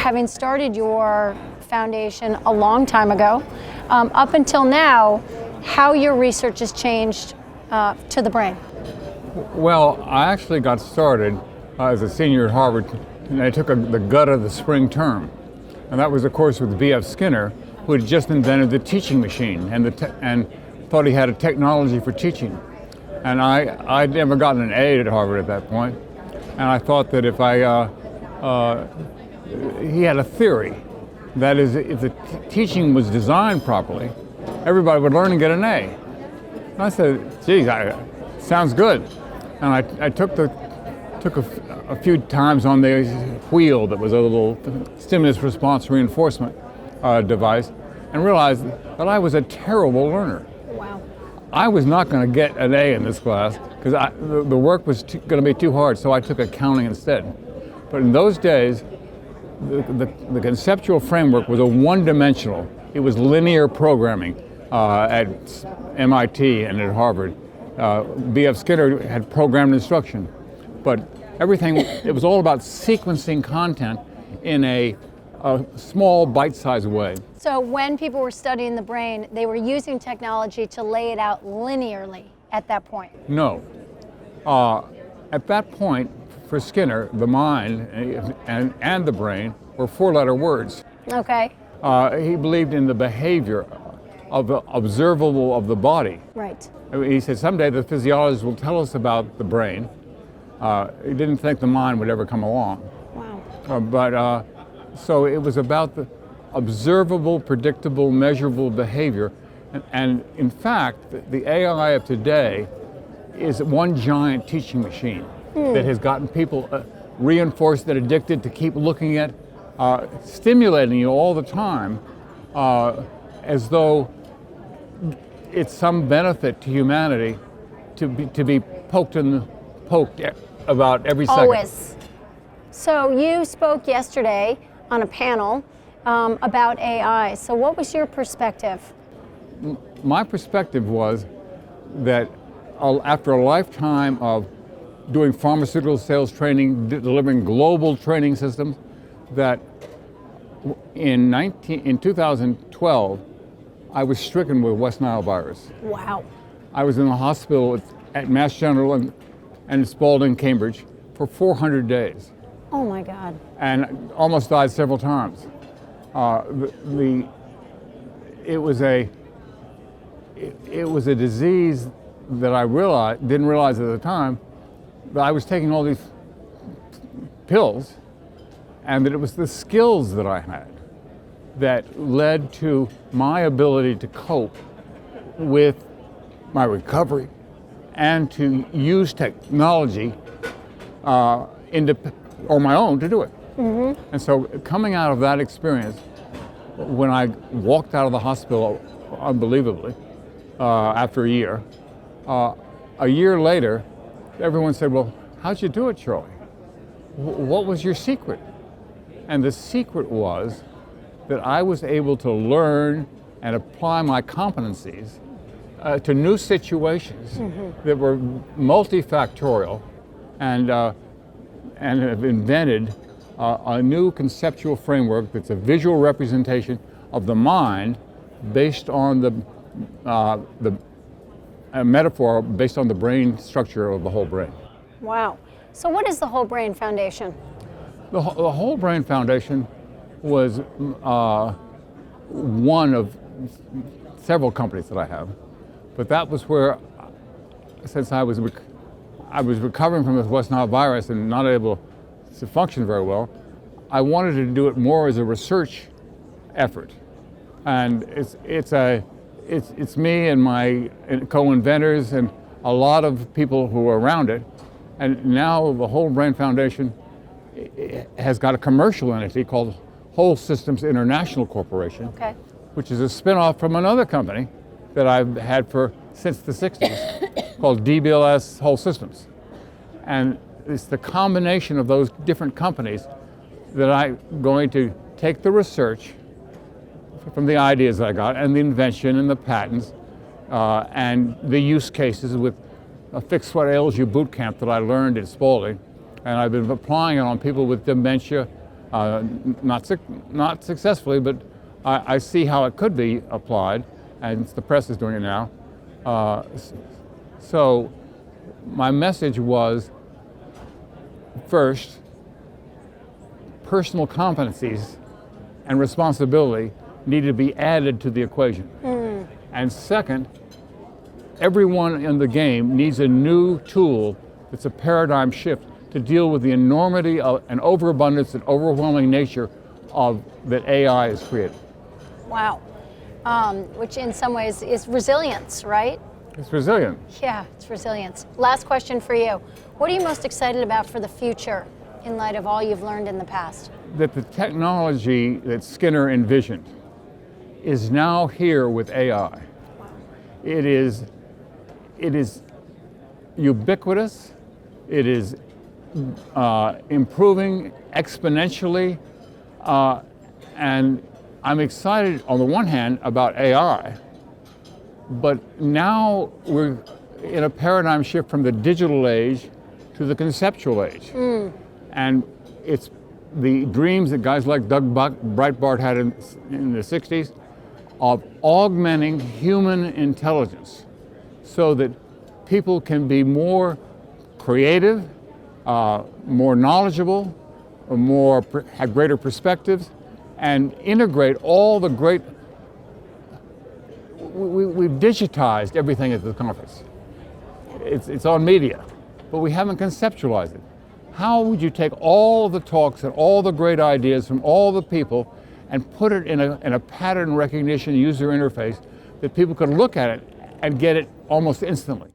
having started your foundation a long time ago, up until now, how your research has changed to the brain. Well, I actually got started as a senior at Harvard, and I took the gut of the spring term. And that was, of course, with B.F. Skinner, who had just invented the teaching machine and thought he had a technology for teaching. And I'd never gotten an A at Harvard at that point. And I thought that if he had a theory, that is, if the teaching was designed properly, everybody would learn and get an A. And I said, geez, sounds good. And I took a few times on the wheel that was a little stimulus response reinforcement device, and realized that I was a terrible learner. Wow. I was not going to get an A in this class because the work was going to be too hard, so I took accounting instead. But in those days, the conceptual framework was a one-dimensional. It was linear programming at MIT and at Harvard. B.F. Skinner had programmed instruction, but everything, it was all about sequencing content in a small, bite-sized way. So when people were studying the brain, they were using technology to lay it out linearly at that point? No. At that point, for Skinner, the mind and the brain were four-letter words. Okay. He believed in the behavior of the observable of the body. Right. He said someday the physiologists will tell us about the brain. He didn't think the mind would ever come along. Wow. So it was about the observable, predictable, measurable behavior. And in fact, the AI of today is one giant teaching machine that has gotten people reinforced and addicted to keep looking at, stimulating you all the time, as though it's some benefit to humanity to be poked about every second. Always. So you spoke yesterday on a panel about AI. So what was your perspective? My perspective was that after a lifetime of doing pharmaceutical sales training, delivering global training systems, that in 2012, I was stricken with West Nile virus. Wow. I was in the hospital at Mass General and Spalding, Cambridge, for 400 days. Oh my God. And almost died several times. It was a disease that I didn't realize at the time, that I was taking all these pills, and that it was the skills that I had that led to my ability to cope with my recovery and to use technology on my own to do it. Mm-hmm. And so coming out of that experience, when I walked out of the hospital, unbelievably, after a year later, everyone said, well, how'd you do it, Charlie? What was your secret? And the secret was that I was able to learn and apply my competencies to new situations that were multifactorial, and have invented a new conceptual framework that's a visual representation of the mind based on a metaphor based on the brain structure of the whole brain. Wow. So what is the Whole Brain Foundation? The Whole Brain Foundation was one of several companies that I have, but that was where, since I was recovering from this West Nile virus and not able to function very well, I wanted to do it more as a research effort. And it's me and my co-inventors and a lot of people who are around it. And now the Whole Brain Foundation has got a commercial entity called Whole Systems International Corporation, okay, which is a spin-off from another company that I've had since the 60s called DBLS Whole Systems. And it's the combination of those different companies that I'm going to take the research from the ideas I got and the invention and the patents and the use cases with a Fix What Ails You boot camp that I learned at Spalding. And I've been applying it on people with dementia, Not successfully, but I see how it could be applied, and the press is doing it now. So my message was, first, personal competencies and responsibility needed to be added to the equation. And second, everyone in the game needs a new tool that's a paradigm shift to deal with the enormity of, and overabundance and overwhelming nature of that AI has created. Wow. Which in some ways is resilience, right? It's resilient. Yeah, it's resilience. Last question for you. What are you most excited about for the future in light of all you've learned in the past? That the technology that Skinner envisioned is now here with AI. It is ubiquitous. It is improving exponentially, and I'm excited on the one hand about AI, but now we're in a paradigm shift from the digital age to the conceptual age. And it's the dreams that guys like Doug Breitbart had in the 60s of augmenting human intelligence so that people can be more creative, more knowledgeable, have greater perspectives, and integrate all the great. We've digitized everything at the conference. It's on media, but we haven't conceptualized it. How would you take all the talks and all the great ideas from all the people and put it in a pattern recognition user interface that people could look at it and get it almost instantly?